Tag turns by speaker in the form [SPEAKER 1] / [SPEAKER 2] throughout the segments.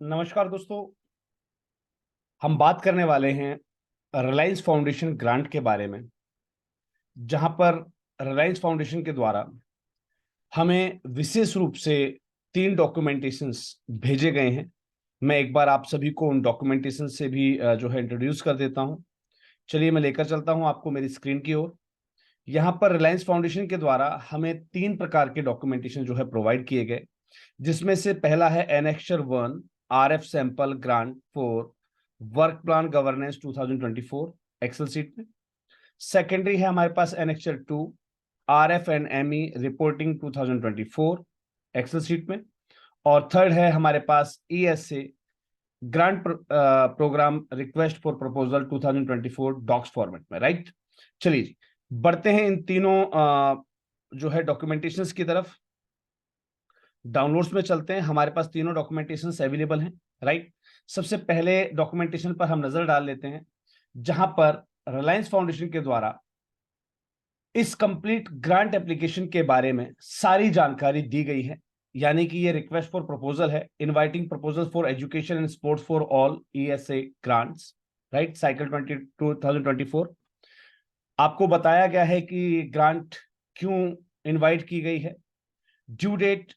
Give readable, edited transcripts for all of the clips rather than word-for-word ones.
[SPEAKER 1] नमस्कार दोस्तों। हम बात करने वाले हैं रिलायंस फाउंडेशन ग्रांट के बारे में, जहां पर रिलायंस फाउंडेशन के द्वारा हमें विशेष रूप से 3 डॉक्यूमेंटेशंस भेजे गए हैं। मैं एक बार आप सभी को उन डॉक्यूमेंटेशन से भी जो है इंट्रोड्यूस कर देता हूं। चलिए मैं लेकर चलता हूं आपको मेरी स्क्रीन की ओर। यहाँ पर रिलायंस फाउंडेशन के द्वारा हमें 3 प्रकार के डॉक्यूमेंटेशन जो है प्रोवाइड किए गए, जिसमें से पहला है annexure 1 RF sample grant for work plan governance 2024 excel sheet में। सेकेंडरी है हमारे पास annexure 2 RF and ME reporting 2024 excel sheet में। और थर्ड है हमारे पास ESA grant program request for proposal 2024 docs format में। राइट, चलिए जी बढ़ते हैं इन तीनों जो है डॉक्यूमेंटेशंस की तरफ। डाउनलोड्स में चलते हैं। हमारे पास तीनों डॉक्यूमेंटेशंस अवेलेबल हैं। राइट, सबसे पहले डॉक्यूमेंटेशन पर हम नजर डाल लेते हैं, जहां पर रिलायंस फाउंडेशन के द्वारा इस कंप्लीट ग्रांट एप्लीकेशन के बारे में सारी जानकारी दी गई है। यानी कि ये रिक्वेस्ट फॉर प्रपोजल है, inviting proposal for education and sports for all ESA grants, right, cycle 2024। आपको बताया गया है कि ग्रांट क्यों इनवाइट की गई है। ड्यू डेट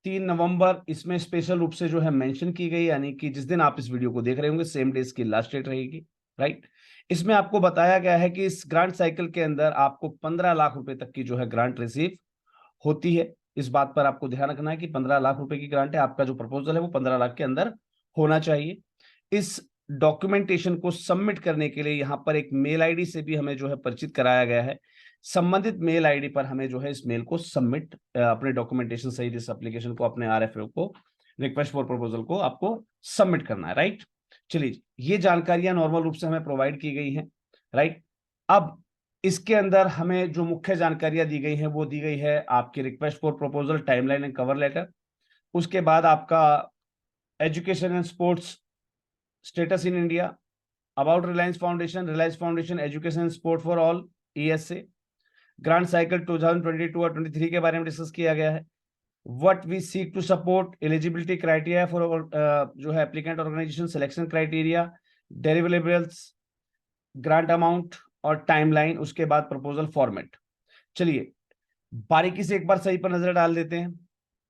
[SPEAKER 1] 3 नवंबर इसमें स्पेशल रूप से जो है मेंशन की गई, यानी कि जिस दिन आप इस वीडियो को देख रहे होंगे सेम डे इसकी लास्ट डेट रहेगी। राइट, इसमें आपको बताया गया है कि इस ग्रांट साइकिल के अंदर आपको 15 लाख रुपए तक की जो है ग्रांट रिसीव होती है। इस बात पर आपको ध्यान रखना है कि 15 लाख रुपए की ग्रांट है। आपका जो प्रपोजल है वो 15 लाख के अंदर होना चाहिए। इस डॉक्यूमेंटेशन को सबमिट करने के लिए यहाँ पर एक मेल आईडी से भी हमें जो है परिचित कराया गया है। संबंधित मेल आईडी पर हमें जो है इस मेल को सबमिट, अपने डॉक्यूमेंटेशन सहित इस एप्लीकेशन को, अपने RFA को, रिक्वेस्ट फॉर प्रपोजल को आपको सबमिट करना है। राइट, चलिए ये जानकारियां नॉर्मल रूप से हमें प्रोवाइड की गई हैं। राइट, अब इसके अंदर हमें जो मुख्य जानकारियां दी गई हैं वो दी गई है आपकी request for proposal, timeline and cover letter. उसके बाद आपका education and sports status in India, about Reliance Foundation education and sport for all ESA grant cycle 2022 और 23 के बारे में डिस्कस किया गया है। What we seek to support, eligibility criteria for जो है applicant organisation, selection criteria, deliverables, grant amount और टाइमलाइन। उसके बाद प्रपोजल फॉर्मेट। चलिए बारीकी से एक बार सही पर नजर डाल देते हैं।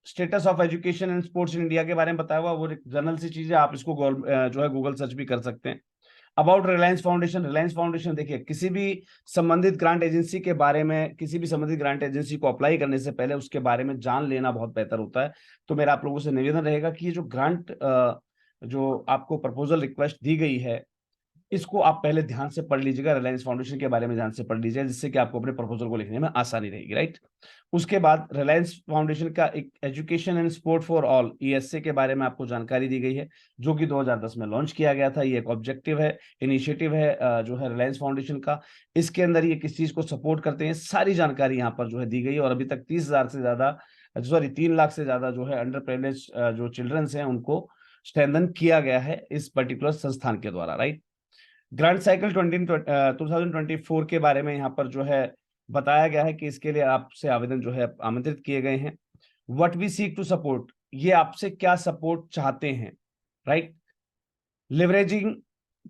[SPEAKER 1] Status of education and sports in India के बारे में बताया हुआ, वो जनरल सी चीज है, आप इसको जो है गूगल सर्च भी कर सकते हैं। अबाउट रिलायंस फाउंडेशन देखिए, किसी भी संबंधित ग्रांट एजेंसी के बारे में, किसी भी संबंधित ग्रांट एजेंसी को अप्लाई करने से पहले उसके बारे में जान लेना बहुत बेहतर होता है। तो मेरा आप लोगों से निवेदन रहेगा कि ये जो ग्रांट जो आपको प्रपोजल रिक्वेस्ट दी गई है, इसको आप पहले ध्यान से पढ़ लीजिएगा, रिलायंस फाउंडेशन के बारे में ध्यान से पढ़ लीजिएगा, जिससे कि आपको अपने प्रपोजल को लिखने में आसानी रहेगी। राइट, उसके बाद रिलायंस फाउंडेशन का एक education and sport for all ESA के बारे में आपको जानकारी दी गई है, जो कि 2010 में लॉन्च किया गया था। ये एक ऑब्जेक्टिव है, इनिशिएटिव है जो है रिलायंस फाउंडेशन का। इसके अंदर ये किस चीज को सपोर्ट करते हैं, सारी जानकारी यहाँ पर जो है दी गई है। और अभी तक 30,000 से ज्यादा, सॉरी 3 लाख से ज्यादा जो है अंडर प्रिविलेज जो चिल्ड्रंस हैं उनको स्ट्रेंथन किया गया है इस पर्टिकुलर संस्थान के द्वारा। राइट, ग्रांट साइकिल 2024 के बारे में यहाँ पर जो है बताया गया है कि इसके लिए आपसे आवेदन जो है आमंत्रित किए गए हैं। What we seek to support, ये आपसे क्या सपोर्ट चाहते हैं। Right, leveraging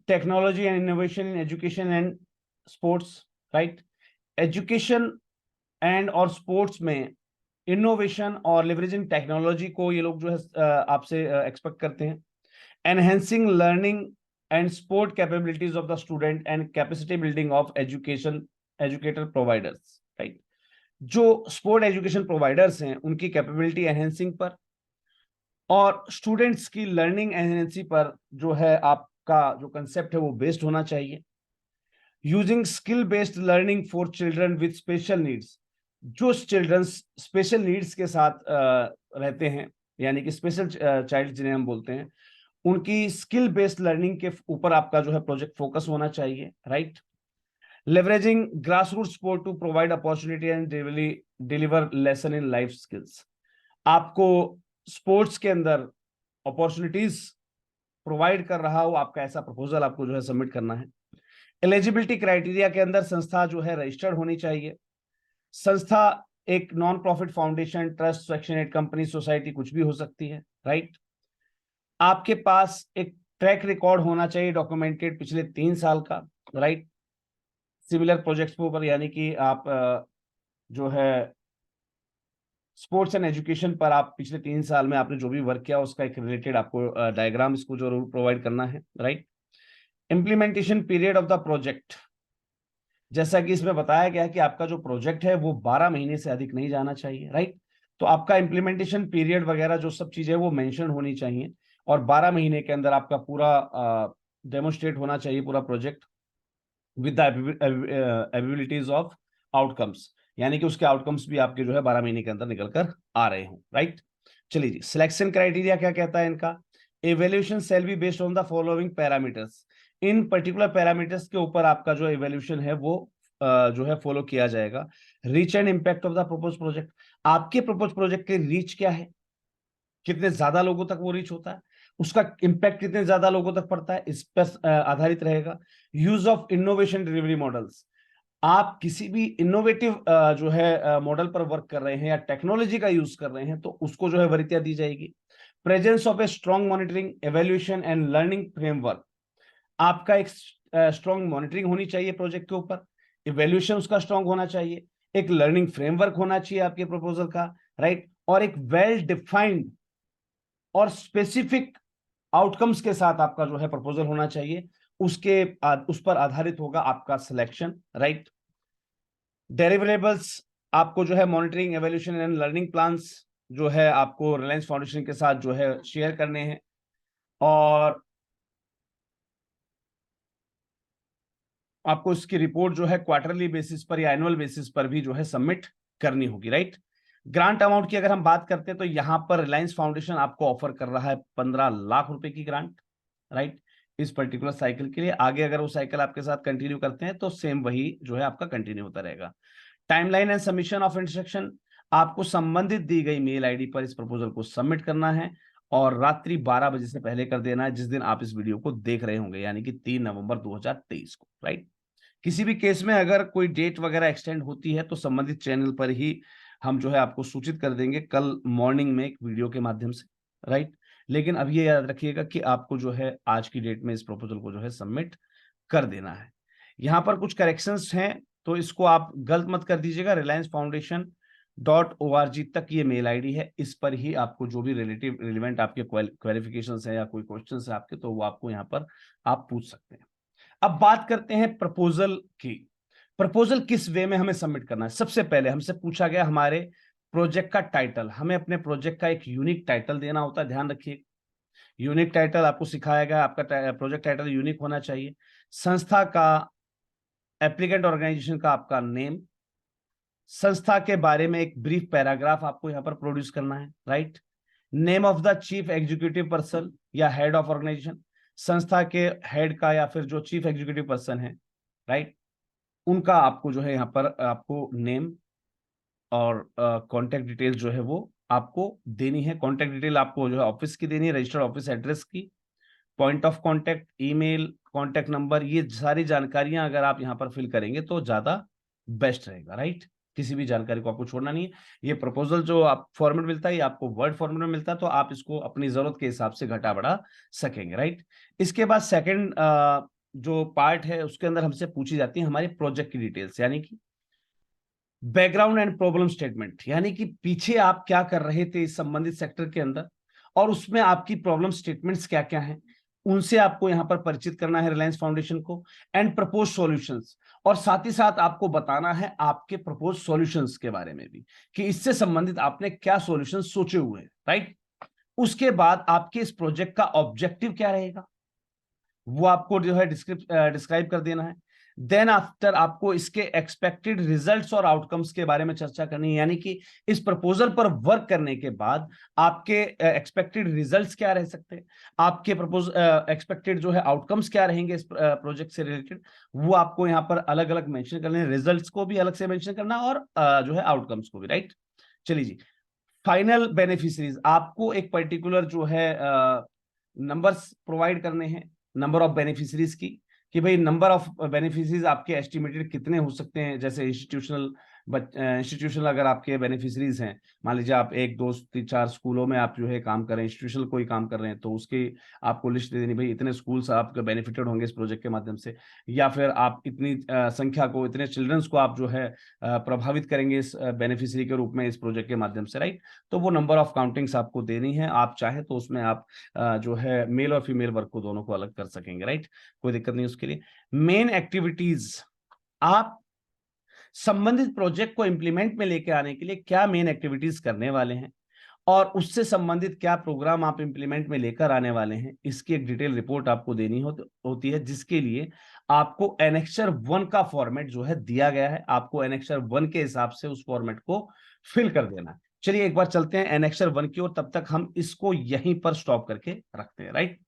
[SPEAKER 1] technology and innovation in education and sports. Right, education and और स्पोर्ट्स में इनोवेशन और लिवरेजिंग टेक्नोलॉजी को ये लोग जो है आपसे एक्सपेक्ट करते हैं। enhancing learning and sport capabilities of the student and capacity building of educator providers। Right, जो स्पोर्ट एजुकेशन प्रोवाइडर्स हैं उनकी कैपेबिलिटी एनहेंसिंग पर और स्टूडेंट्स की लर्निंग एनहेंसिंग पर जो है आपका जो कंसेप्ट है वो बेस्ड होना चाहिए। Using skill based learning for children with special needs, जो चिल्ड्रन स्पेशल नीड्स के साथ रहते हैं, यानी कि स्पेशल चाइल्ड जिन्हें हम बोलते हैं, उनकी स्किल बेस्ड लर्निंग के ऊपर आपका जो है प्रोजेक्ट फोकस होना चाहिए। Right, leveraging grass root sport to provide opportunity and deliver lesson in life skills, आपको स्पोर्ट्स के अंदर अपॉर्चुनिटीज प्रोवाइड कर रहा हो आपका ऐसा प्रपोजल आपको जो है सबमिट करना है। एलिजिबिलिटी क्राइटेरिया के अंदर संस्था जो है रजिस्टर्ड होनी चाहिए। संस्था एक non profit foundation, trust, section 8 company, society कुछ भी हो सकती है। राइट, आपके पास एक ट्रैक रिकॉर्ड होना चाहिए डॉक्यूमेंटेड पिछले 3 साल का, राइट, सिमिलर प्रोजेक्ट्स के ऊपर, यानी कि आप जो है स्पोर्ट्स एंड एजुकेशन पर आप पिछले 3 साल में आपने जो भी वर्क किया उसका एक रिलेटेड आपको डायग्राम इसको जरूर प्रोवाइड करना है, right. Implementation period of the project, जैसा कि इसमें बताया गया है कि आपका जो प्रोजेक्ट है वो 12 महीने से अधिक नहीं जाना चाहिए, राइट। तो आपका इम्प्लीमेंटेशन पीरियड वगैरह जो सब चीजें वो मेंशन होनी चाहिए, और 12 महीने के अंदर आपका पूरा डेमोन्स्ट्रेट होना चाहिए पूरा project with the abilities of outcomes, यानी कि उसके आउटकम्स भी आपके जो है 12 महीने के अंदर निकल कर आ रहे हों, राइट। चलिए जी, सिलेक्शन क्राइटेरिया क्या कहता है इनका, evaluation shall be based on the following parameters, इन पर्टिकुलर पैरामीटर्स के ऊपर आपका जो एवेल्यूशन है वो जो है फॉलो किया जाएगा। Reach and impact of the propose project, आपके प्रपोज प्रोजेक्ट के रीच क्या है, कितने ज्यादा लोगों तक वो रीच होता है, उसका इंपैक्ट कितने ज्यादा लोगों तक पड़ता है, इस पर आधारित रहेगा। Use of innovation delivery models, आप किसी भी इनोवेटिव जो है मॉडल पर वर्क कर रहे हैं या टेक्नोलॉजी का यूज कर रहे हैं तो उसको जो है वरीयता दी जाएगी। Presence of a strong monitoring evaluation and learning framework, आपका एक स्ट्रॉन्ग मॉनिटरिंग होनी चाहिए प्रोजेक्ट के ऊपर, इवेल्यूएशन उसका स्ट्रॉन्ग होना चाहिए, एक लर्निंग फ्रेमवर्क होना चाहिए आपके प्रपोजल का, राइट, और एक वेल डिफाइंड और स्पेसिफिक आउटकम्स के साथ आपका जो है प्रपोजल होना चाहिए, उसके उस पर आधारित होगा आपका सिलेक्शन, राइट। डेरिवेबल्स, आपको जो है monitoring evolution and learning plans जो है आपको रिलायंस फाउंडेशन के साथ जो है शेयर करने हैं, और आपको इसकी रिपोर्ट जो है क्वार्टरली बेसिस पर या एनुअल बेसिस पर भी जो है सबमिट करनी होगी, राइट। ग्रांट अमाउंट की अगर हम बात करते हैं तो यहां पर रिलायंस फाउंडेशन आपको ऑफर कर रहा है 15 लाख रुपए की ग्रांट, राइट, इस पर्टिकुलर साइकिल के लिए। आगे अगर वो साइकिल आपके साथ कंटिन्यू करते हैं तो सेम वही जो है आपका कंटिन्यू होता रहेगा। Timeline and submission of instruction, आपको संबंधित दी गई मेल आईडी पर इस प्रपोजल को सबमिट करना है और रात्रि 12 बजे से पहले कर देना है जिस दिन आप इस वीडियो को देख रहे होंगे, यानी कि 3 नवंबर 2023 को, राइट। किसी भी केस में अगर कोई डेट वगैरह एक्सटेंड होती है तो संबंधित चैनल पर ही हम जो है आपको सूचित कर देंगे कल मॉर्निंग में एक वीडियो के माध्यम से, राइट। लेकिन अब ये याद रखिएगा कि आपको जो है आज की डेट में इस प्रपोजल को जो है सबमिट कर देना है। यहां पर कुछ करेक्शंस हैं तो इसको आप गलत मत कर दीजिएगा। reliancefoundation.org तक ये मेल आईडी है, इस पर ही आपको जो भी रिलेवेंट आपके क्वेरिफिकेशंस है या कोई क्वेश्चंस है आपके, तो वो आपको यहाँ पर आप पूछ सकते हैं। अब बात करते हैं प्रपोजल की। प्रपोजल किस वे में हमें सबमिट करना है। सबसे पहले हमसे पूछा गया हमारे प्रोजेक्ट का टाइटल, हमें अपने प्रोजेक्ट का एक यूनिक टाइटल देना होता है, ध्यान रखिए। यूनिक टाइटल आपको सिखाया गया, आपका प्रोजेक्ट टाइटल यूनिक होना चाहिए। संस्था का, एप्लीकेंट ऑर्गेनाइजेशन का आपका नेम, संस्था के बारे में एक ब्रीफ पैराग्राफ आपको यहां पर प्रोड्यूस करना है, right. Name of the chief executive person या हेड ऑफ ऑर्गेनाइजेशन, संस्था के हेड का या फिर जो चीफ एग्जीक्यूटिव पर्सन है, राइट, उनका आपको जो है यहाँ पर आपको नेम और कॉन्टेक्ट डिटेल जो है वो आपको देनी है। कॉन्टेक्ट डिटेल आपको जो है ऑफिस की देनी है, रजिस्टर्ड ऑफिस एड्रेस की, point of contact, email, contact number, ये सारी जानकारियां अगर आप यहाँ पर फिल करेंगे तो ज्यादा बेस्ट रहेगा, राइट। किसी भी जानकारी को आपको छोड़ना नहीं है। ये प्रपोजल जो आप फॉर्मेट मिलता है ये आपको वर्ड फॉर्मेट में मिलता है, तो आप इसको अपनी जरूरत के हिसाब से घटा बढ़ा सकेंगे, राइट। इसके बाद सेकंड जो पार्ट है उसके अंदर हमसे पूछी जाती है हमारे प्रोजेक्ट की डिटेल्स, यानी कि बैकग्राउंड एंड प्रॉब्लम स्टेटमेंट, यानी कि पीछे आप क्या कर रहे थे इस संबंधित सेक्टर के अंदर और उसमें आपकी प्रॉब्लम स्टेटमेंट्स क्या क्या हैं, उनसे आपको यहां पर परिचित करना है रिलायंस फाउंडेशन को। एंड प्रपोज सॉल्यूशंस, और साथ ही साथ आपको बताना है आपके प्रपोज सॉल्यूशंस के बारे में भी कि इससे संबंधित आपने क्या सॉल्यूशन सोचे हुए हैं, राइट। उसके बाद आपके इस प्रोजेक्ट का ऑब्जेक्टिव क्या रहेगा वो आपको जो है डिस्क्राइब कर देना है। देन आफ्टर आपको इसके एक्सपेक्टेड रिजल्ट्स और आउटकम्स के बारे में चर्चा करनी है, यानी कि इस प्रपोजल पर वर्क करने के बाद आपके एक्सपेक्टेड रिजल्ट्स क्या रह सकते हैं, आपके प्रपोज एक्सपेक्टेड जो है आउटकम्स क्या रहेंगे इस प्रोजेक्ट से रिलेटेड, वो आपको यहाँ पर अलग अलग मेंशन करने हैं। रिजल्ट्स को भी अलग से मेंशन करना और जो है आउटकम्स को भी, राइट। चलिए जी, फाइनल बेनिफिशरीज, आपको एक पर्टिकुलर जो है नंबर्स प्रोवाइड करने हैं, नंबर ऑफ बेनिफिशरीज की, कि भाई नंबर ऑफ बेनिफिशरीज आपके एस्टिमेटेड कितने हो सकते हैं, जैसे इंस्टीट्यूशनल इंस्टीट्यूशन अगर आपके बेनिफिशरीज हैं, मान लीजिए आप 1 2 3 4 स्कूलों में आप जो है काम कर रहे हैं, इंस्टीट्यूशनल कोई काम कर रहे हैं, तो उसकी आपको लिस्ट दे देनी, भाई इतने स्कूल्स आपके बेनिफिटेड होंगे इस प्रोजेक्ट के माध्यम से, या फिर आप इतनी संख्या को, इतने चिल्ड्रंस को आप जो है प्रभावित करेंगे इस बेनिफिशरी के रूप में इस प्रोजेक्ट के माध्यम से, राइट। तो वो नंबर ऑफ काउंटिंग्स आपको देनी है। आप चाहे तो उसमें आप जो है मेल और फीमेल वर्क को दोनों को अलग कर सकेंगे, राइट, कोई दिक्कत नहीं उसके लिए। मेन एक्टिविटीज, आप संबंधित प्रोजेक्ट को इंप्लीमेंट में लेके आने के लिए क्या मेन एक्टिविटीज करने वाले हैं और उससे संबंधित क्या प्रोग्राम आप इंप्लीमेंट में लेकर आने वाले हैं, इसकी एक डिटेल रिपोर्ट आपको देनी होती है, जिसके लिए आपको एनेक्सर 1 का फॉर्मेट जो है दिया गया है, आपको एनेक्सर 1 के हिसाब से उस फॉर्मेट को फिल कर देना है। चलिए एक बार चलते हैं एनेक्सर 1 की ओर, तब तक हम इसको यहीं पर स्टॉप करके रखते हैं, राइट।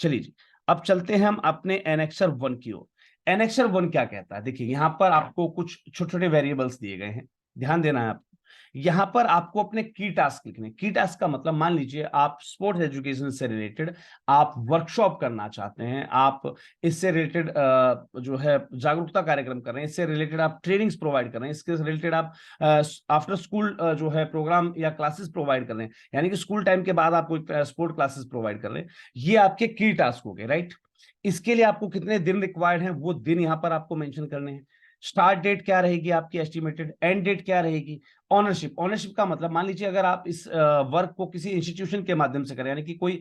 [SPEAKER 1] चलिए जी, अब चलते हैं हम अपने एनेक्सर 1 की ओर। एनेक्सर 1 क्या कहता है, देखिए यहां पर आपको कुछ छोटे छोटे वेरिएबल्स दिए गए हैं, ध्यान देना है आपको। यहां पर आपको अपने की टास्क लिखने, की टास्क का मतलब मान लीजिए आप स्पोर्ट्स एजुकेशन से रिलेटेड आप वर्कशॉप करना चाहते हैं, आप इससे रिलेटेड जो है जागरूकता कार्यक्रम कर रहे हैं, इससे रिलेटेड आप ट्रेनिंग्स प्रोवाइड कर रहे हैं, इसके रिलेटेड आप आफ्टर स्कूल जो है प्रोग्राम या क्लासेस प्रोवाइड कर रहे हैं, यानी कि स्कूल टाइम के बाद आप कोई स्पोर्ट क्लासेस प्रोवाइड कर रहे हैं, ये आपके की टास्क हो गए, राइट। इसके लिए आपको कितने दिन रिक्वायर्ड हैं वो दिन यहां पर आपको मेंशन करने हैं। स्टार्ट डेट क्या रहेगी आपकी एस्टिमेटेड, एंड डेट क्या रहेगी। ऑनरशिप, ऑनरशिप का मतलब मान लीजिए अगर आप इस वर्क को किसी इंस्टीट्यूशन के माध्यम से करें, यानी कि कोई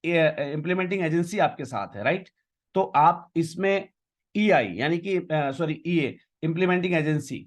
[SPEAKER 1] इंप्लीमेंटिंग एजेंसी आपके साथ है, राइट, तो आप इसमें ईआई यानी कि सॉरी ईए इंप्लीमेंटिंग एजेंसी,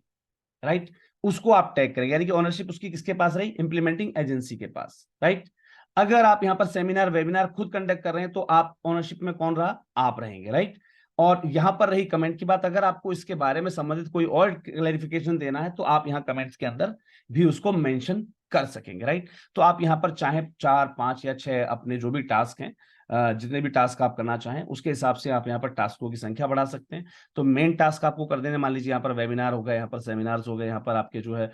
[SPEAKER 1] राइट, उसको आप टैग करेंगे, यानी कि ओनरशिप उसकी किसके पास रही, इंप्लीमेंटिंग एजेंसी के पास, राइट। अगर आप यहां पर सेमिनार वेबिनार खुद कंडक्ट कर रहे हैं तो आप ओनरशिप में कौन रहा, आप रहेंगे, राइट। और यहां पर रही कमेंट की बात, अगर आपको इसके बारे में संबंधित कोई और क्लैरिफिकेशन देना है तो आप यहां कमेंट्स के अंदर भी उसको मेंशन कर सकेंगे, राइट। तो आप यहां पर चाहे 4 5 या 6 अपने जो भी टास्क हैं, जितने भी टास्क आप करना चाहें उसके हिसाब से आप यहाँ पर टास्कों की संख्या बढ़ा सकते हैं। तो मेन टास्क आपको कर देने, मान लीजिए यहाँ पर वेबिनार हो गए, यहाँ पर सेमिनार्स हो गए, यहाँ पर आपके जो है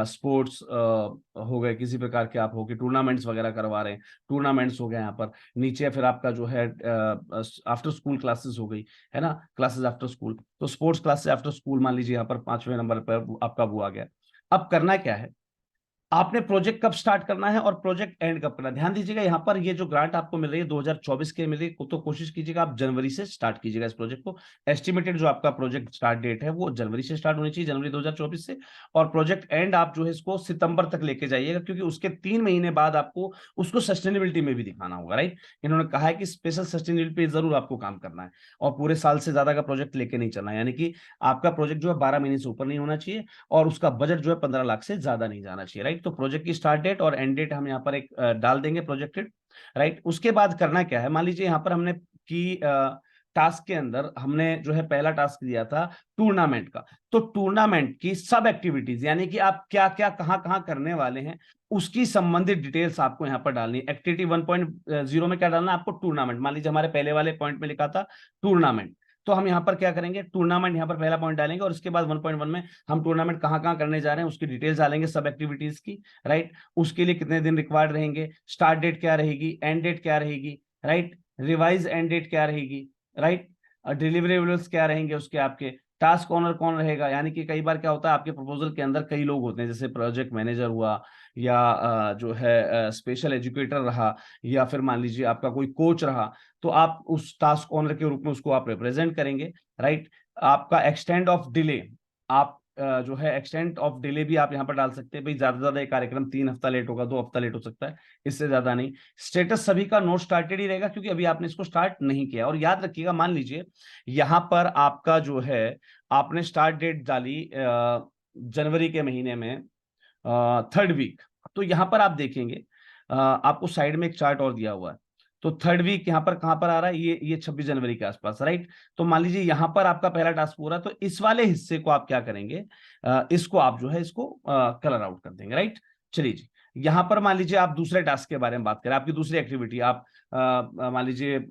[SPEAKER 1] स्पोर्ट्स हो गए, किसी प्रकार के आप हो गए टूर्नामेंट्स वगैरह करवा रहे हैं, टूर्नामेंट्स हो गए यहाँ पर। नीचे फिर आपका जो है आफ्टर स्कूल क्लासेस हो गई, है ना, क्लासेस आफ्टर स्कूल, तो स्पोर्ट्स क्लासेस आफ्टर स्कूल मान लीजिए यहाँ पर 5वें नंबर पर आपका वो आ गया। अब करना क्या है, आपने प्रोजेक्ट कब स्टार्ट करना है और प्रोजेक्ट एंड कब करना है। ध्यान दीजिएगा, यहां पर ये जो ग्रांट आपको मिल रही है 2024 के मिल रही है, तो कोशिश कीजिएगा आप जनवरी से स्टार्ट कीजिएगा इस प्रोजेक्ट को। एस्टिमेटेड जो आपका प्रोजेक्ट स्टार्ट डेट है वो जनवरी से स्टार्ट होनी चाहिए, जनवरी 2024 से। और प्रोजेक्ट एंड आप जो है इसको सितंबर तक लेके जाइएगा, क्योंकि उसके 3 महीने बाद आपको उसको सस्टेनेबिलिटी में भी दिखाना होगा, राइट। इन्होंने कहा है कि स्पेशल सस्टेनेबिलिटी पे जरूर आपको काम करना है और पूरे साल से ज्यादा का प्रोजेक्ट लेके नहीं चलना है, यानी कि आपका प्रोजेक्ट जो है 12 महीने से ऊपर नहीं होना चाहिए और उसका बजट जो है 15 लाख से ज्यादा नहीं जाना चाहिए, राइट। तो प्रोजेक्ट की स्टार्ट डेट और एंड डेट हम यहाँ पर एक डाल देंगे प्रोजेक्टेड, राइट। उसके बाद करना क्या है, मान लीजिए यहाँ पर हमने की टास्क के अंदर हमने जो है पहला टास्क दिया था टूर्नामेंट का, तो टूर्नामेंट की सब एक्टिविटीज यानी कि आप क्या क्या कहां कहां करने वाले हैं उसकी संबंधित डिटेल्स आपको यहां पर डालनी है। एक्टिविटी 1.0 में क्या डालना है आपको, टूर्नामेंट। मान लीजिए हमारे पहले वाले पॉइंट में लिखा था टूर्नामेंट, तो हम यहाँ पर क्या करेंगे, टूर्नामेंट यहाँ पर पहला पॉइंट डालेंगे और उसके बाद 1.1 में हम टूर्नामेंट कहाँ कहाँ करने जा रहे हैं उसकी डिटेल्स डालेंगे, सब एक्टिविटीज की, राइट। उसके लिए कितने दिन रिक्वायर्ड रहेंगे, स्टार्ट डेट क्या रहेगी, एंड डेट क्या रहेगी, राइट, रिवाइज एंड डेट क्या रहेगी, राइट, डिलीवरेबल्स क्या रहेंगे उसके, आपके टास्क ओनर कौन रहेगा। यानी कि कई बार क्या होता है आपके प्रपोजल के अंदर कई लोग होते हैं, जैसे प्रोजेक्ट मैनेजर हुआ या जो है स्पेशल एजुकेटर रहा या फिर मान लीजिए आपका कोई कोच रहा, तो आप उस टास्क ओनर के रूप में उसको आप रिप्रेजेंट करेंगे, राइट। आपका एक्सटेंड ऑफ डिले, आप जो है एक्सटेंड ऑफ डिले भी आप यहां पर डाल सकते हैं, भाई ज्यादा से ज्यादा एक कार्यक्रम 3 हफ्ता लेट होगा, 2 हफ्ता लेट हो सकता है, इससे ज्यादा नहीं। स्टेटस सभी का नोट स्टार्टेड ही रहेगा क्योंकि अभी आपने इसको स्टार्ट नहीं किया। और याद रखिएगा, मान लीजिए यहां पर आपका जो है आपने स्टार्ट डेट डाली जनवरी के महीने में 3rd वीक, तो यहां पर आप देखेंगे आपको साइड में एक चार्ट और दिया हुआ है, तो 3rd वीक यहाँ पर कहां पर आ रहा है, ये 26 जनवरी के आसपास, राइट। तो मान लीजिए यहां पर आपका पहला टास्क पूरा, तो इस वाले हिस्से को आप क्या करेंगे, इसको आप जो है इसको कलर आउट कर देंगे, राइट। चलिए जी, यहां पर मान लीजिए आप दूसरे टास्क के बारे में बात करें, आपकी दूसरी एक्टिविटी, आप मान लीजिए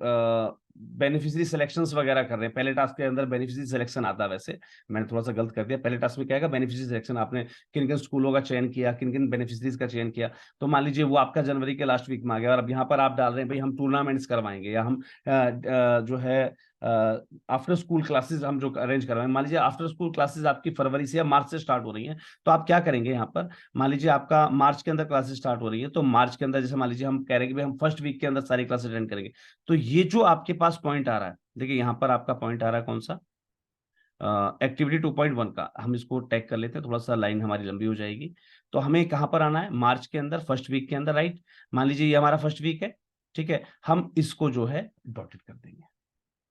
[SPEAKER 1] बेनिफिशियरी सिलेक्शंस वगैरह कर रहे हैं। पहले टास्क के अंदर बेनिफिशियरी सिलेक्शन आता है, वैसे मैंने थोड़ा सा गलत कर दिया, पहले टास्क में क्या है बेनिफिशियरी सिलेक्शन, आपने किन किन स्कूलों का चयन किया, किन किन बेनिफिशियरीज का चयन किया, तो मान लीजिए वो आपका जनवरी के लास्ट वीक में आ गया और अब यहाँ पर आप डाल रहे हैं भाई हम टूर्नामेंट्स करवाएंगे या हम जो है आफ्टर स्कूल क्लासेस हम जो अरेंज कर रहे हैं, मान लीजिए आफ्टर स्कूल क्लासेस आपकी फरवरी से या मार्च से स्टार्ट हो रही हैं, तो आप क्या करेंगे यहाँ पर, मान लीजिए आपका मार्च के अंदर क्लासेस स्टार्ट हो रही है, तो मार्च के अंदर जैसे मान लीजिए हम कह रहे हैं कि भाई हम फर्स्ट वीक के अंदर सारी क्लासेस अटेंड करेंगे, तो ये जो आपके पास पॉइंट आ रहा है, देखिए यहाँ पर आपका पॉइंट आ रहा है कौन सा, एक्टिविटी 2.1 का, हम इसको टैग कर लेते हैं, थोड़ा सा लाइन हमारी लंबी हो जाएगी। तो हमें कहां पर आना है, मार्च के अंदर फर्स्ट वीक के अंदर, राइट। मान लीजिए ये हमारा फर्स्ट वीक है, ठीक है, हम इसको जो है डॉटेड कर देंगे,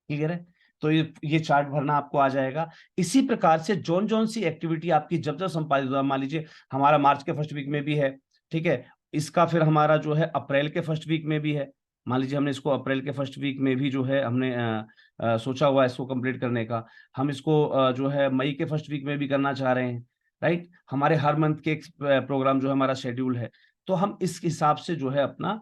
[SPEAKER 1] क्लियर है। तो ये चार्ट भरना आपको आ जाएगा। इसी प्रकार से जौन जौन सी एक्टिविटी आपकी जब जब संपादित होगा, मान लीजिए हमारा मार्च के फर्स्ट वीक में भी है, ठीक है, इसका फिर हमारा जो है अप्रैल के फर्स्ट वीक में भी है, मान लीजिए हमने इसको अप्रैल के फर्स्ट वीक में भी जो है हमने सोचा हुआ है इसको कंप्लीट करने का, हम इसको जो है मई के फर्स्ट वीक में भी करना चाह रहे हैं, राइट। हमारे हर मंथ के प्रोग्राम जो है हमारा शेड्यूल है, तो हम इस हिसाब से जो है अपना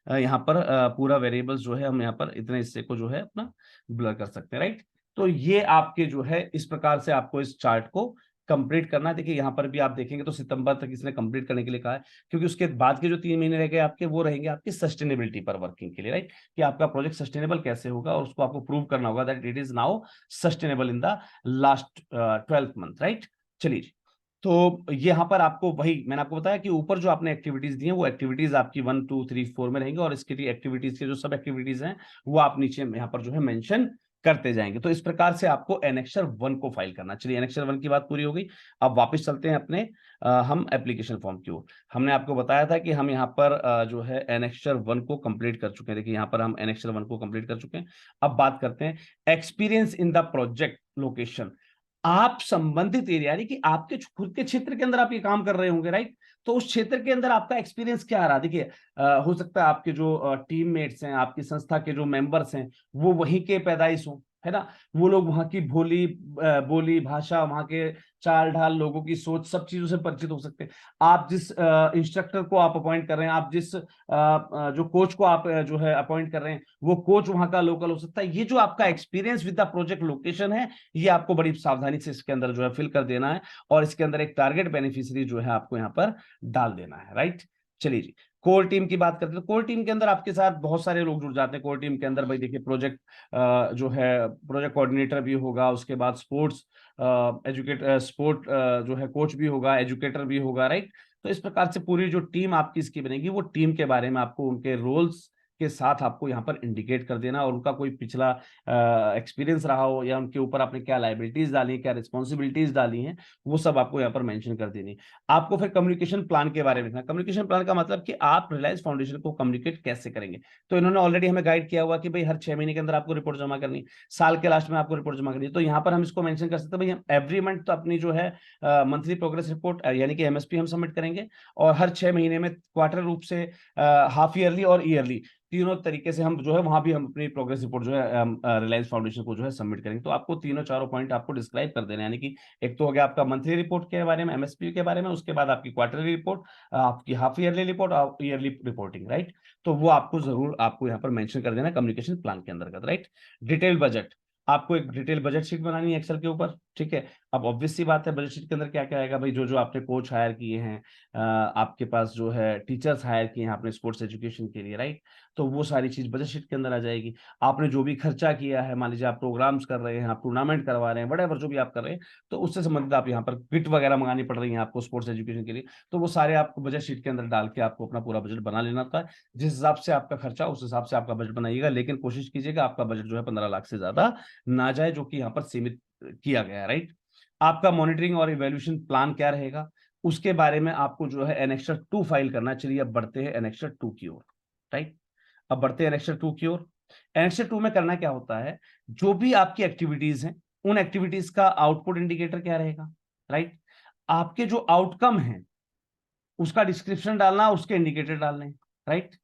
[SPEAKER 1] यहाँ पर पूरा वेरिएबल्स जो है हम यहाँ पर इतने हिस्से को जो है अपना ब्लर कर सकते हैं, राइट। तो ये आपके जो है इस प्रकार से आपको इस चार्ट को कंप्लीट करना है। देखिए यहाँ पर भी आप देखेंगे तो सितंबर तक इसने कंप्लीट करने के लिए कहा है, क्योंकि उसके बाद के जो 3 महीने रह गए आपके, वो रहेंगे आपकी सस्टेनेबिलिटी पर वर्किंग के लिए, राइट, कि आपका प्रोजेक्ट सस्टेनेबल कैसे होगा, और उसको आपको प्रूव करना होगा that it is now sustainable in the last 12th month, right. चलिए जी। तो यहाँ पर आपको वही मैंने आपको बताया कि ऊपर जो आपने एक्टिविटीज दी हैं वो एक्टिविटीज आपकी 1 2 3 4 में रहेंगी, और इसके लिए एक्टिविटीज के जो सब एक्टिविटीज हैं वो आप नीचे यहाँ पर जो है मेंशन करते जाएंगे। तो इस प्रकार से आपको एनेक्सर 1 को फाइल करना। चलिए एनेक्सर 1 की बात पूरी हो गई। अब वापस चलते हैं अपने हम एप्लीकेशन फॉर्म की ओर। हमने आपको बताया था कि हम यहाँ पर जो है एनेक्सर 1 को कंप्लीट कर चुके हैं। देखिए यहाँ पर हम एनेक्सर 1 को कंप्लीट कर चुके हैं। अब बात करते हैं experience in the project location. आप संबंधित एरिया, यानी कि आपके खुद के क्षेत्र के अंदर आप ये काम कर रहे होंगे, राइट। तो उस क्षेत्र के अंदर आपका एक्सपीरियंस क्या आ रहा है, देखिए हो सकता है आपके जो टीममेट्स हैं, आपकी संस्था के जो मेंबर्स हैं, वो वहीं के पैदाइश हों, है ना। वो लोग वहां की भोली बोली भाषा, वहां के चाल ढाल, लोगों की सोच, सब चीजों से परिचित हो सकते हैं। आप जिस इंस्ट्रक्टर को आप अपॉइंट कर रहे हैं, आप जिस जो कोच को आप जो है अपॉइंट कर रहे हैं, वो कोच वहां का लोकल हो सकता है। ये जो आपका experience with the project location है, ये आपको बड़ी सावधानी से इसके अंदर जो है फिल कर देना है, और इसके अंदर एक टारगेट बेनिफिशियरी जो है आपको यहाँ पर डाल देना है, राइट। चलिए जी। कोर टीम की बात करते हैं। तो कोर टीम के अंदर आपके साथ बहुत सारे लोग जुड़ जाते हैं। कोर टीम के अंदर भाई देखिए प्रोजेक्ट जो है प्रोजेक्ट कोऑर्डिनेटर भी होगा, उसके बाद स्पोर्ट्स एजुकेट स्पोर्ट जो है कोच भी होगा, एजुकेटर भी होगा, राइट। तो इस प्रकार से पूरी जो टीम आपकी इसकी बनेगी, वो टीम के बारे में आपको उनके रोल्स के साथ आपको यहाँ पर इंडिकेट कर देना, और उनका कोई पिछला एक्सपीरियंस रहा हो, या उनके ऊपर आपने क्या लाइबिलिटीज डाली हैं, क्या रिस्पॉन्सिबिलिटीज डाली हैं, वो सब आपको यहाँ पर मेंशन कर देनी। आपको फिर कम्युनिकेशन प्लान के बारे में लिखना। कम्युनिकेशन प्लान का मतलब कि आप रिलायंस फाउंडेशन को कम्युनिकेट कैसे करेंगे। तो इन्होंने ऑलरेडी हमें गाइड किया हुआ कि भाई हर 6 महीने के अंदर आपको रिपोर्ट जमा करनी, साल के लास्ट में आपको रिपोर्ट जमा करनी है। तो यहाँ पर हम इसको मेंशन कर सकते हैं भाई हम एवरी मंथ तो अपनी जो है मंथली प्रोग्रेस रिपोर्ट यानी कि एमएसपी हम सबमिट करेंगे, और हर 6 महीने में क्वार्टर रूप से हाफ ईयरली और ईयरली, तीनों तरीके से हम जो है वहां भी हम अपनी प्रोग्रेस रिपोर्ट जो है रिलायंस फाउंडेशन को जो है सबमिट करेंगे। तो आपको तीनों चारों पॉइंट आपको डिस्क्राइब कर देना, यानी कि एक तो हो गया आपका मंथली रिपोर्ट के बारे में, एमएसपी के बारे में, उसके बाद आपकी क्वार्टरली रिपोर्ट, आपकी हाफ ईयरली रिपोर्ट और ईयरली रिपोर्टिंग, राइट। तो वो आपको जरूर आपको यहाँ पर मेंशन कर देना कम्युनिकेशन प्लान के अंतर्गत, राइट। डिटेल बजट, आपको एक डिटेल बजट शीट बनानी है एक्सेल के ऊपर, ठीक है। अब ऑब्वियस सी बात है बजट शीट के अंदर क्या क्या आएगा भाई, जो जो आपने कोच हायर किए हैं, आपके पास जो है टीचर्स हायर किए हैं आपने स्पोर्ट्स एजुकेशन के लिए, राइट। तो वो सारी चीज बजट शीट के अंदर आ जाएगी। आपने जो भी खर्चा किया है, मान लीजिए आप प्रोग्राम्स कर रहे हैं, आप टूर्नामेंट करवा रहे हैं, वटेवर जो भी आप कर रहे हैं, तो उससे संबंधित आप यहाँ पर किट वगैरह मंगानी पड़ रही है आपको स्पोर्ट्स एजुकेशन के लिए, तो वो सारे आपको बजट शीट के अंदर डाल के आपको अपना पूरा बजट बना लेना होता है। जिस हिसाब से आपका खर्चा, उस हिसाब से आपका बजट बनाइएगा, लेकिन कोशिश कीजिएगा आपका बजट जो है 15 लाख से ज्यादा ना जाए, जो कि यहाँ पर सीमित किया गया है, राइट। आपका मॉनिटरिंग और इवैल्यूएशन प्लान क्या रहेगा, उसके बारे में आपको जो है एनेक्सर 2 फाइल करना। चलिए अब बढ़ते हैं एनेक्सर 2 की ओर, राइट। अब बढ़ते हैं एनेक्सर 2 की ओर। एनेक्सर 2 में करना क्या होता है, जो भी आपकी एक्टिविटीज हैं, उन एक्टिविटीज का आउटपुट इंडिकेटर क्या रहेगा, राइट। आपके जो आउटकम है उसका डिस्क्रिप्शन डालना, उसके इंडिकेटर डालने, राइट।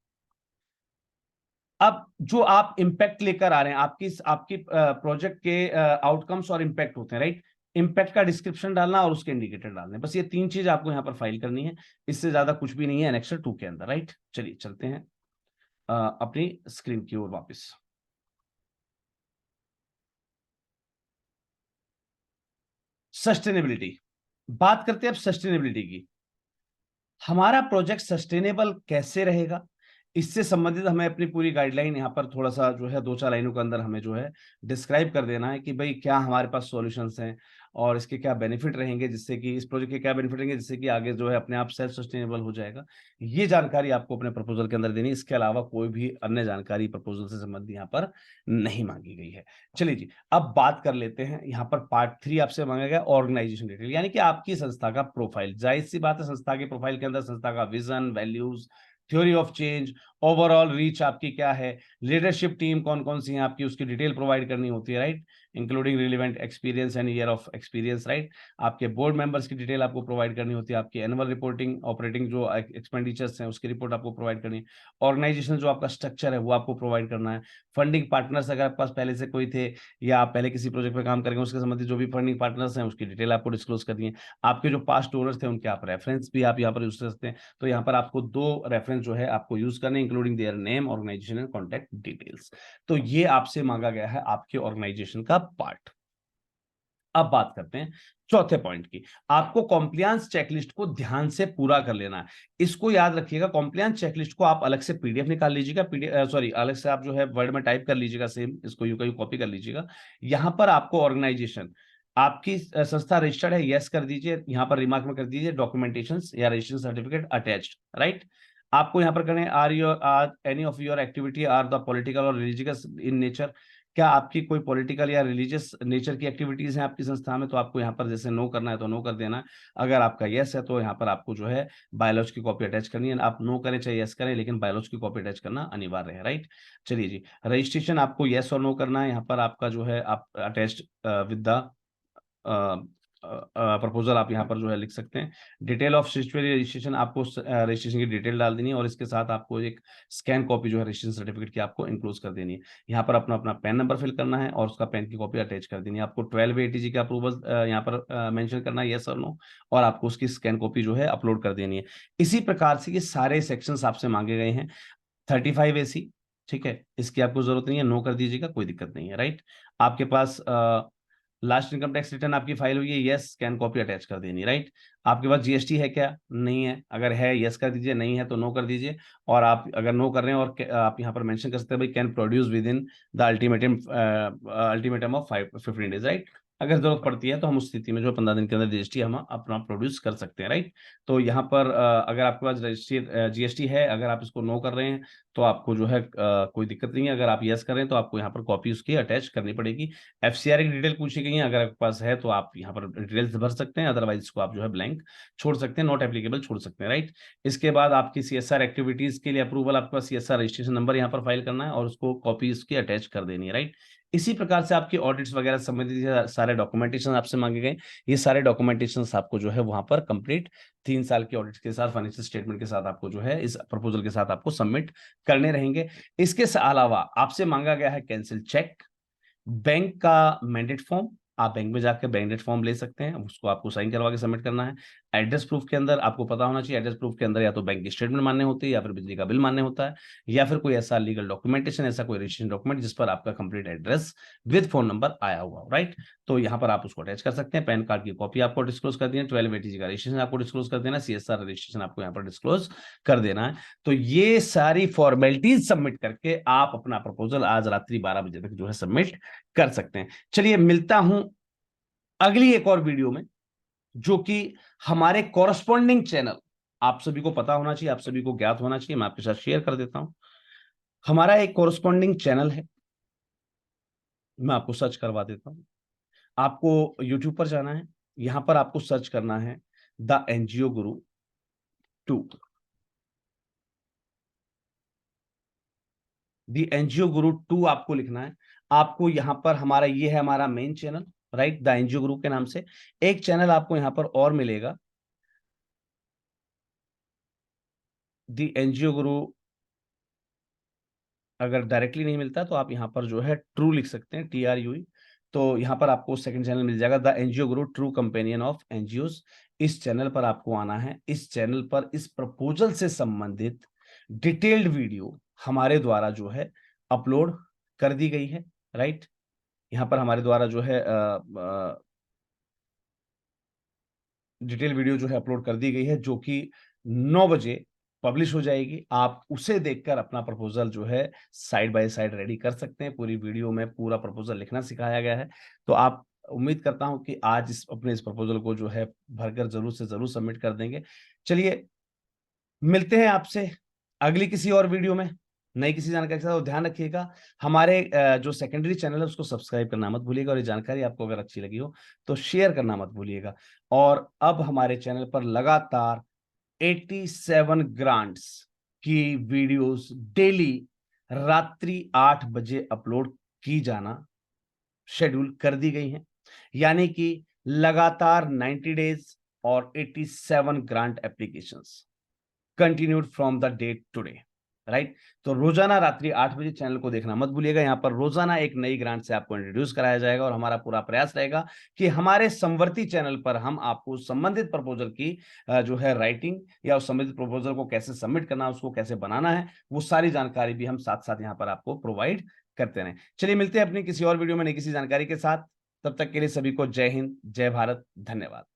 [SPEAKER 1] अब जो आप इंपैक्ट लेकर आ रहे हैं, आपकी आपकी प्रोजेक्ट के आउटकम्स और इंपैक्ट होते हैं, राइट। इंपैक्ट का डिस्क्रिप्शन डालना और उसके इंडिकेटर डालने, बस ये 3 चीज आपको यहां पर फाइल करनी है। इससे ज्यादा कुछ भी नहीं है एनेक्सर 2 के अंदर, राइट। चलिए चलते हैं अपनी स्क्रीन की ओर वापस। सस्टेनेबिलिटी, बात करते हैं अब सस्टेनेबिलिटी की। हमारा प्रोजेक्ट सस्टेनेबल कैसे रहेगा, इससे संबंधित हमें अपनी पूरी गाइडलाइन यहाँ पर थोड़ा सा जो है 2-4 लाइनों के अंदर हमें जो है डिस्क्राइब कर देना है कि भाई क्या हमारे पास सॉल्यूशंस हैं और इसके क्या बेनिफिट रहेंगे, जिससे कि इस प्रोजेक्ट के क्या बेनिफिट रहेंगे, जिससे कि आगे जो है अपने आप सेल्फ सस्टेनेबल हो जाएगा। ये जानकारी आपको अपने प्रपोजल के अंदर देनी, इसके अलावा कोई भी अन्य जानकारी प्रपोजल से संबंधित यहाँ पर नहीं मांगी गई है। चलिए जी, अब बात कर लेते हैं यहाँ पर पार्ट 3 आपसे मांगा गया ऑर्गेनाइजेशन डिटेल, यानी कि आपकी संस्था का प्रोफाइल। जाहिर सी बात है, संस्था के प्रोफाइल के अंदर संस्था का vision, values, theory of change, overall reach आपकी क्या है, लीडरशिप टीम कौन कौन सी है आपकी, उसकी डिटेल प्रोवाइड करनी होती है, right, including relevant experience and year of experience, right. आपके बोर्ड मेंबर्स की डिटेल आपको प्रोवाइड करनी होती है, आपकी एनुअल रिपोर्टिंग, ऑपरेटिंग जो एक्सपेंडिचर्स हैं उसकी रिपोर्ट आपको प्रोवाइड करनी है, ऑर्गेनाइजेशन जो आपका स्ट्रक्चर है वो आपको प्रोवाइड करना है, फंडिंग पार्टनर्स अगर आपके पास पहले से कोई थे या आप पहले किसी प्रोजेक्ट में काम करेंगे उसके संबंधित जो भी फंडिंग पार्टनर्स हैं उसकी डिटेल आपको डिस्क्लोज करनी है, आपके जो पास्ट ओनर्स थे उनके आप रेफरेंस भी आप यहाँ पर यूज कर सकते हैं। तो यहाँ पर आपको 2 रेफरेंस जो है आपको यूज करने, including their name, organization and contact details. तो ये आपसे मांगा गया है आपके ऑर्गेनाइजेशन का पार्ट। अब बात करते हैं चौथे पॉइंट की। आपको कॉम्प्लियंस चेकलिस्ट को ध्यान से पूरा कर लेना है। इसको याद रखिएगा, कॉम्प्लियंस चेकलिस्ट को आप अलग से पीडीएफ निकाल लीजिएगा, पीडीएफ सॉरी अलग से आप जो है वर्ड में टाइप कर लीजिएगा, सेम इसको यू का यू कॉपी कर लीजिएगा। यहां पर आपको ऑर्गेनाइजेशन, आपकी संस्था रजिस्टर्ड है, यस कर दीजिए, यहां पर रिमार्क में कर दीजिए डॉक्यूमेंटेशन या रजिस्ट्रेशन सर्टिफिकेट अटैच्ड, राइट। आपको यहां पर करने are any of your activity are the political और रिलीजियस इन नेचर, क्या आपकी कोई पॉलिटिकल या रिलीजियस नेचर की एक्टिविटीज हैं आपकी संस्था में, तो आपको यहाँ पर जैसे नो करना है तो नो कर देना है। अगर आपका यस है तो यहाँ पर आपको जो है बायोलॉज की कॉपी अटैच करनी है, आप नो करें चाहे यस करें, लेकिन बायोलॉज की कॉपी अटैच करना अनिवार्य है, राइट। चलिए जी, रजिस्ट्रेशन आपको यस और नो करना है, यहाँ पर आपका जो है आप अटैच विद द प्रपोजल आप यहाँ पर जो है लिख सकते हैं। डिटेल ऑफ स्टैट्यूटरी रजिस्ट्रेशन, आपको रजिस्ट्रेशन की डिटेल डाल देनी है और इसके साथ आपको एक स्कैन कॉपी जो है रजिस्ट्रेशन सर्टिफिकेट की आपको इंक्लूड कर देनी है। यहाँ पर अपना अपना पैन नंबर फिल करना है और उसका पैन की कॉपी अटैच कर देनी है। आपको 12 ATG का अप्रूवल यहाँ पर मेंशन करना है, यस और नो, और आपको उसकी स्कैन कॉपी जो है अपलोड कर देनी है। इसी प्रकार से ये सारे सेक्शंस आपसे मांगे गए हैं। 35AC, ठीक है, इसकी आपको जरूरत नहीं है, नो कर दीजिएगा, कोई दिक्कत नहीं है, राइट। आपके पास लास्ट इनकम टैक्स रिटर्न आपकी फाइल हुई है, यस, स्कैन कॉपी अटैच कर देनी, राइट। आपके पास जीएसटी है क्या, नहीं है, अगर है यस कर दीजिए, नहीं है तो नो कर दीजिए। और आप अगर नो कर रहे हैं और आप यहाँ पर मेंशन कर सकते हैं भाई can produce with in the ultimatum of 15 days, right. अगर जरूरत पड़ती है तो हम उस स्थिति में जो 15 दिन के अंदर जीएसटी हम अपना प्रोड्यूस कर सकते हैं, राइट। तो यहाँ पर अगर आपके पास रजिस्ट्री जीएसटी है, अगर आप इसको नो कर रहे हैं तो आपको जो है कोई दिक्कत नहीं है, अगर आप यस करें तो आपको यहाँ पर कॉपी उसकी अटैच करनी पड़ेगी। एफसीआर की डिटेल पूछी गई है, अगर आपके पास है तो आप यहाँ पर डिटेल्स भर सकते हैं, अदरवाइज इसको आप जो है ब्लैंक छोड़ सकते हैं, नॉट एप्लीकेबल छोड़ सकते हैं, राइट। इसके बाद आपकी सीएसआर एक्टिविटीज के लिए अप्रूवल, आपके पास सीएसआर रजिस्ट्रेशन नंबर यहाँ पर फाइल करना है और उसको कॉपी इसकी अटैच कर देनी है, राइट। इसी प्रकार से आपकी ऑडिट्स वगैरह संबंधित सारे डॉक्यूमेंटेशन आपसे मांगे गए, ये सारे डॉक्यूमेंटेशन आपको जो है वहां पर कंप्लीट 3 साल की ऑडिट के साथ, फाइनेंशियल स्टेटमेंट के साथ आपको जो है इस प्रपोजल के साथ आपको सबमिट करने रहेंगे। इसके अलावा आपसे मांगा गया है कैंसिल चेक, बैंक का मैंडेट फॉर्म, आप बैंक में जाकर मैंडेट फॉर्म ले सकते हैं, उसको आपको साइन करवा के सबमिट करना है। एड्रेस प्रूफ के अंदर आपको पता होना चाहिए, एड्रेस प्रूफ के अंदर या तो बैंक की स्टेटमेंट मान्य होती है या फिर बिजली का बिल मान्य होता है, या फिर कोई ऐसा लीगल डॉक्यूमेंटेशन, ऐसा कोई रजिस्ट्रेशन डॉक्यूमेंट जिस पर आपका complete address with phone number आया हुआ हो, राइट। तो यहाँ पर आप उसको अटैच कर सकते हैं। पैन कार्ड की कॉपी आपको डिस्क्लोज कर देना, 12 ATG का रजिस्ट्रेशन आपको डिस्क्लोज कर देना, सीएसआर रजिस्ट्रेशन आपको यहाँ पर डिस्क्लोज कर देना है। तो ये सारी फॉर्मेलिटीज सबमिट करके आप अपना प्रपोजल आज रात्रि 12 बजे तक जो है सबमिट कर सकते हैं। चलिए, मिलता हूं अगली एक और वीडियो में, जो कि हमारे कॉरस्पॉन्डिंग चैनल, आप सभी को पता होना चाहिए, आप सभी को ज्ञात होना चाहिए, मैं आपके साथ शेयर कर देता हूं। हमारा एक कॉरस्पॉन्डिंग चैनल है, मैं आपको सर्च करवा देता हूं। आपको यूट्यूब पर जाना है, यहां पर आपको सर्च करना है the NGO Guru 2, the NGO गुरु 2 आपको लिखना है। आपको यहां पर हमारा ये है हमारा main channel, right, the NGO गुरु के नाम से। एक चैनल आपको यहां पर और मिलेगा, द एनजीओ गुरु, अगर डायरेक्टली नहीं मिलता तो आप यहाँ पर जो है ट्रू लिख सकते हैं, TRUE। तो यहाँ पर आपको सेकंड चैनल मिल जाएगा, the NGO Guru true companion of NGOs. इस चैनल पर आपको आना है। इस चैनल पर इस प्रपोजल से संबंधित डिटेल्ड वीडियो हमारे द्वारा जो है अपलोड कर दी गई है, राइट। यहाँ पर हमारे द्वारा जो है डिटेल वीडियो जो है अपलोड कर दी गई है, जो कि 9 बजे पब्लिश हो जाएगी। आप उसे देखकर अपना प्रपोजल जो है साइड बाय साइड रेडी कर सकते हैं। पूरी वीडियो में पूरा प्रपोजल लिखना सिखाया गया है। तो आप उम्मीद करता हूं कि आज इस प्रपोजल को जो है भरकर जरूर से जरूर सबमिट कर देंगे। चलिए, मिलते हैं आपसे अगली किसी और वीडियो में नई किसी जानकारी के साथ। और ध्यान रखिएगा, हमारे जो सेकेंडरी चैनल है उसको सब्सक्राइब करना मत भूलिएगा, और ये जानकारी आपको अगर अच्छी लगी हो तो शेयर करना मत भूलिएगा। और अब हमारे चैनल पर लगातार 87 ग्रांट्स की वीडियोस डेली रात्रि 8 बजे अपलोड की जाना शेड्यूल कर दी गई हैं। यानी कि लगातार 90 डेज और 87 grant applications continued from the date today, right. तो रोजाना रात्रि 8 बजे चैनल को देखना मत भूलिएगा। यहां पर रोजाना एक नई ग्रांट से आपको इंट्रोड्यूस कराया जाएगा, और हमारा पूरा प्रयास रहेगा कि हमारे समवर्ती चैनल पर हम आपको संबंधित प्रपोजल की जो है राइटिंग या उस संबंधित प्रपोजल को कैसे सबमिट करना है, उसको कैसे बनाना है, वो सारी जानकारी भी हम साथ साथ यहां पर आपको प्रोवाइड करते रहें। चलिए, मिलते हैं अपनी किसी और वीडियो में नई किसी जानकारी के साथ। तब तक के लिए सभी को जय हिंद, जय भारत, धन्यवाद।